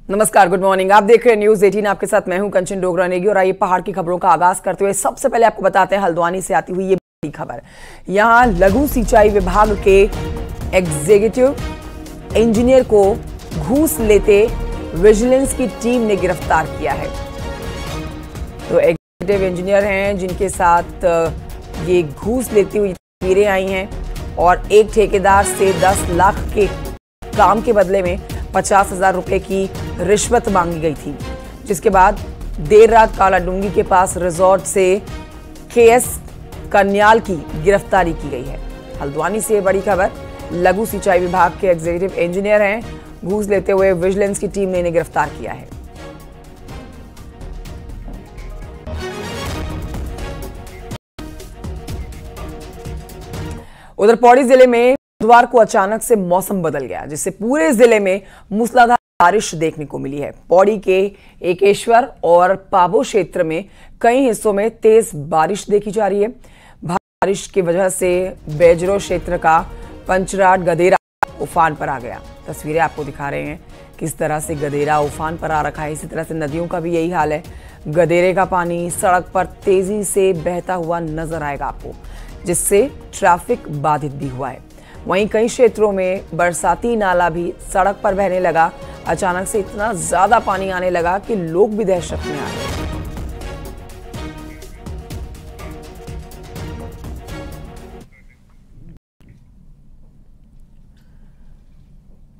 नमस्कार, good morning. आप देख रहे हैं न्यूज 18। आपके साथ मैं हूं कंचन डोगरा नेगी और आइए पहाड़ की खबरों का आगाज करते हुए सबसे पहले आपको बताते हैं हल्द्वानी से आती हुई ये बड़ी खबर। यहां लघु सिंचाई विभाग के एग्जीक्यूटिव इंजीनियर को घूस लेते विजिलेंस की टीम ने गिरफ्तार किया है। तो एग्जीक्यूटिव इंजीनियर हैं जिनके साथ ये घूस लेती हुई तस्वीरें आई हैं और एक ठेकेदार से 10 लाख के काम के बदले में 50,000 रुपए की रिश्वत मांगी गई थी, जिसके बाद देर रात कालाडूंगी के पास रिजॉर्ट से केएस कन्याल की गिरफ्तारी की गई है। हल्द्वानी से बड़ी खबर, लघु सिंचाई विभाग के एग्जीक्यूटिव इंजीनियर हैं, घूस लेते हुए विजिलेंस की टीम ने इन्हें गिरफ्तार किया है। उधर पौड़ी जिले में बुधवार को अचानक से मौसम बदल गया, जिससे पूरे जिले में मूसलाधार बारिश देखने को मिली है। पौड़ी के एकेश्वर और पाबो क्षेत्र में कई हिस्सों में तेज बारिश देखी जा रही है। भारी बारिश की वजह से बेजरो क्षेत्र का पंचराट गदेरा उफान पर आ गया। तस्वीरें आपको दिखा रहे हैं किस तरह से गदेरा उफान पर आ रखा है। इसी तरह से नदियों का भी यही हाल है। गदेरे का पानी सड़क पर तेजी से बहता हुआ नजर आएगा आपको, जिससे ट्रैफिक बाधित भी हुआ है। वहीं कई क्षेत्रों में बरसाती नाला भी सड़क पर बहने लगा। अचानक से इतना ज्यादा पानी आने लगा कि लोग भी दहशत में आ गए।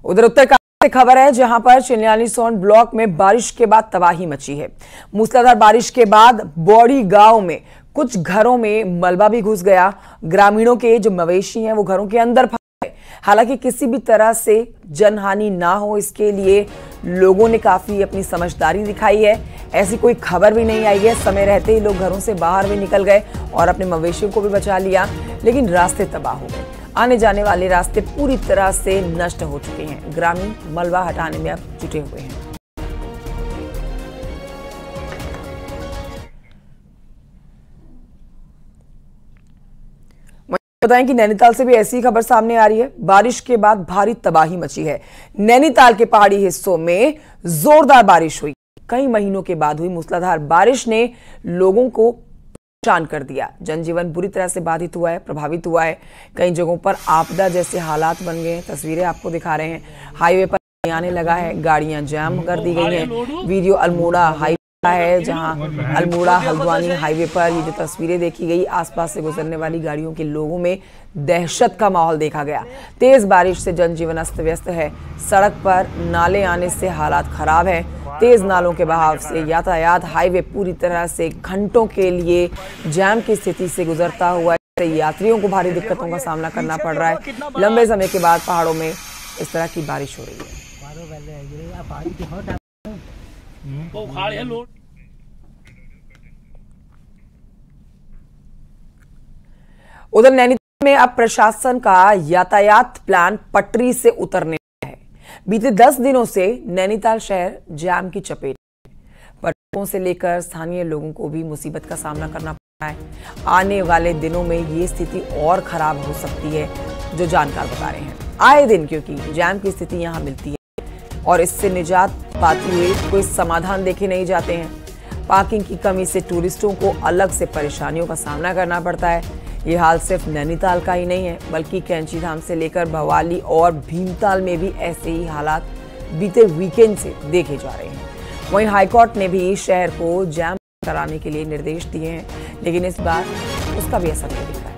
उधर उत्तरकाशी से खबर है, जहां पर चिन्यालीसोन ब्लॉक में बारिश के बाद तबाही मची है। मूसलाधार बारिश के बाद बौड़ी गांव में कुछ घरों में मलबा भी घुस गया। ग्रामीणों के जो मवेशी हैं वो घरों के अंदर फंस गए। हालांकि किसी भी तरह से जनहानि ना हो, इसके लिए लोगों ने काफी अपनी समझदारी दिखाई है। ऐसी कोई खबर भी नहीं आई है। समय रहते ही लोग घरों से बाहर भी निकल गए और अपने मवेशियों को भी बचा लिया, लेकिन रास्ते तबाह हो गए। आने जाने वाले रास्ते पूरी तरह से नष्ट हो चुके हैं। ग्रामीण मलबा हटाने में अब जुटे हुए हैं। बताएं कि नैनीताल से भी ऐसी खबर सामने आ रही है। बारिश के बाद भारी तबाही मची है। नैनीताल के पहाड़ी हिस्सों में जोरदार बारिश हुई। कई महीनों के बाद हुई मूसलाधार बारिश ने लोगों को परेशान कर दिया। जनजीवन बुरी तरह से बाधित हुआ है, प्रभावित हुआ है। कई जगहों पर आपदा जैसे हालात बन गए हैं। तस्वीरें आपको दिखा रहे हैं। हाईवे पर आने लगा है, गाड़ियां जाम कर दी गई हैं। वीडियो अल्मोड़ा हाईवे है, जहां अल्मोड़ा हल्द्वानी हाईवे पर ये जो तस्वीरें देखी गई, आसपास से गुजरने वाली गाड़ियों के लोगों में दहशत का माहौल देखा गया। तेज बारिश से जनजीवन अस्त व्यस्त है। सड़क पर नाले आने से हालात खराब है। तेज नालों के बहाव से यातायात हाईवे पूरी तरह से घंटों के लिए जाम की स्थिति से गुजरता हुआ यात्रियों को भारी दिक्कतों का सामना करना पड़ रहा है। लंबे समय के बाद पहाड़ों में इस तरह की बारिश हो रही है। उधर नैनीताल में अब प्रशासन का यातायात प्लान पटरी से उतरने है। बीते 10 दिनों से नैनीताल शहर जाम की चपेट है। पर्यटकों से लेकर स्थानीय लोगों को भी मुसीबत का सामना करना पड़ रहा है। आने वाले दिनों में ये स्थिति और खराब हो सकती है, जो जानकार बता रहे हैं। आए दिन क्योंकि जाम की स्थिति यहां मिलती है और इससे निजात पाते हुए कोई समाधान देखे नहीं जाते हैं। पार्किंग की कमी से टूरिस्टों को अलग से परेशानियों का सामना करना पड़ता है। ये हाल सिर्फ नैनीताल का ही नहीं है, बल्कि कैंचीधाम से लेकर भवाली और भीमताल में भी ऐसे ही हालात बीते वीकेंड से देखे जा रहे हैं। वहीं हाईकोर्ट ने भी शहर को जाम कराने के लिए निर्देश दिए हैं, लेकिन इस बार उसका भी असर नहीं दिख रहा है।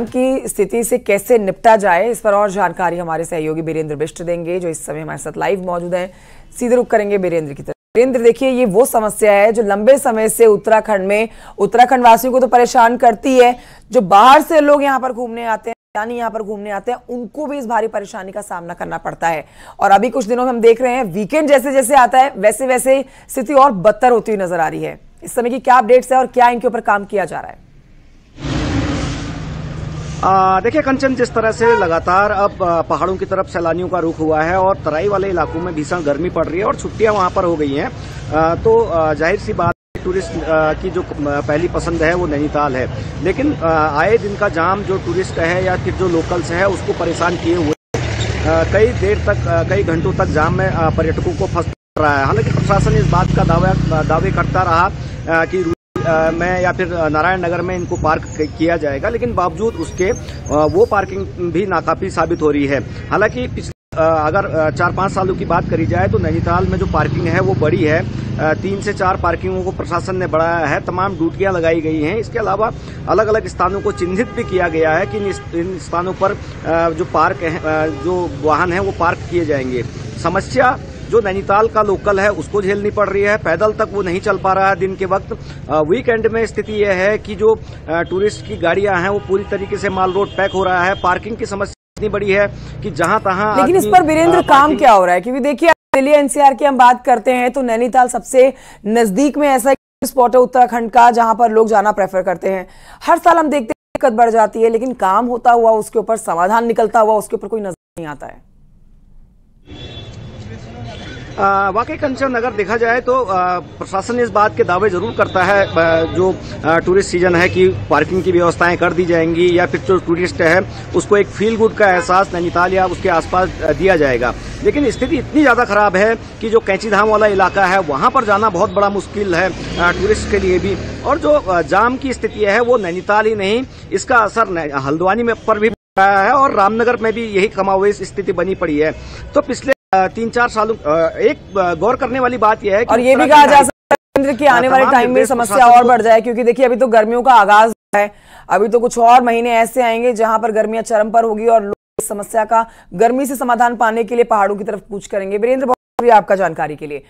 की स्थिति से कैसे निपटा जाए, इस पर और जानकारी हमारे सहयोगी बीरेंद्र बिष्ट देंगे, जो इस समय हमारे साथ लाइव मौजूद हैं। सीधे रुख करेंगे बीरेंद्र की तरफ। बीरेंद्र, देखिए, ये वो समस्या है जो लंबे समय से उत्तराखंड में उत्तराखंड वासियों को तो परेशान करती है। जो बाहर से लोग यहाँ पर घूमने आते हैं, यानी यहाँ पर घूमने आते हैं, उनको भी इस भारी परेशानी का सामना करना पड़ता है। और अभी कुछ दिनों में हम देख रहे हैं, वीकेंड जैसे जैसे आता है वैसे वैसे स्थिति और बदतर होती हुई नजर आ रही है। इस समय की क्या अपडेट्स है और क्या इनके ऊपर काम किया जा रहा है? देखिए कंचन, जिस तरह से लगातार अब पहाड़ों की तरफ सैलानियों का रुख हुआ है और तराई वाले इलाकों में भीषण गर्मी पड़ रही है और छुट्टियां वहां पर हो गई हैं, तो जाहिर सी बात टूरिस्ट की जो पहली पसंद है वो नैनीताल है। लेकिन आए दिन का जाम जो टूरिस्ट है या फिर जो लोकल्स है उसको परेशान किए हुए कई देर तक कई घंटों तक जाम में पर्यटकों को फंस रहा है। हालांकि प्रशासन इस बात का दावे करता रहा कि में या फिर नारायण नगर में इनको पार्क किया जाएगा, लेकिन बावजूद उसके वो पार्किंग भी नाकाफी साबित हो रही है। हालांकि अगर 4-5 सालों की बात करी जाए तो नैनीताल में जो पार्किंग है वो बड़ी है। 3 से 4 पार्किंगों को प्रशासन ने बढ़ाया है, तमाम ड्यूटियां लगाई गई हैं। इसके अलावा अलग अलग स्थानों को चिन्हित भी किया गया है कि इन स्थानों पर जो पार्क है, जो वाहन है वो पार्क किए जाएंगे। समस्या जो नैनीताल का लोकल है उसको झेलनी पड़ रही है, पैदल तक वो नहीं चल पा रहा है दिन के वक्त। वीकेंड में स्थिति यह है कि जो टूरिस्ट की गाड़ियां हैं वो पूरी तरीके से माल रोड पैक हो रहा है। पार्किंग की समस्या इतनी बड़ी है कि जहां तहां। लेकिन इस पर वीरेंद्र काम क्या हो रहा है? क्योंकि देखिए दिल्ली एनसीआर की हम बात करते हैं तो नैनीताल सबसे नजदीक में ऐसा स्पॉट है उत्तराखंड का जहां पर लोग जाना प्रेफर करते हैं। हर साल हम देखते हैं दिक्कत बढ़ जाती है, लेकिन काम होता हुआ उसके ऊपर समाधान निकलता हुआ उसके ऊपर कोई नजर नहीं आता है। वाकई कंचन अगर देखा जाए तो प्रशासन इस बात के दावे जरूर करता है जो टूरिस्ट सीजन है कि पार्किंग की व्यवस्थाएं कर दी जाएंगी या फिर जो टूरिस्ट है उसको एक फील गुड का एहसास नैनीताल या उसके आसपास दिया जाएगा। लेकिन स्थिति इतनी ज्यादा खराब है कि जो कैंची धाम वाला इलाका है वहां पर जाना बहुत बड़ा मुश्किल है टूरिस्ट के लिए भी। और जो जाम की स्थिति है वो नैनीताल ही नहीं, इसका असर हल्द्वानी में पर भी आया है और रामनगर में भी यही कमावेश स्थिति बनी पड़ी है। तो पिछले 3-4 सालों एक गौर करने वाली बात यह है कि और ये भी कहा जा सकता है कि आने वाले टाइम में समस्या और बढ़ जाए, क्योंकि देखिए अभी तो गर्मियों का आगाज है, अभी तो कुछ और महीने ऐसे आएंगे जहां पर गर्मियां चरम पर होगी और लोग इस समस्या का गर्मी से समाधान पाने के लिए पहाड़ों की तरफ कूच करेंगे। वीरेंद्र, बहुत शुक्रिया आपका जानकारी के लिए।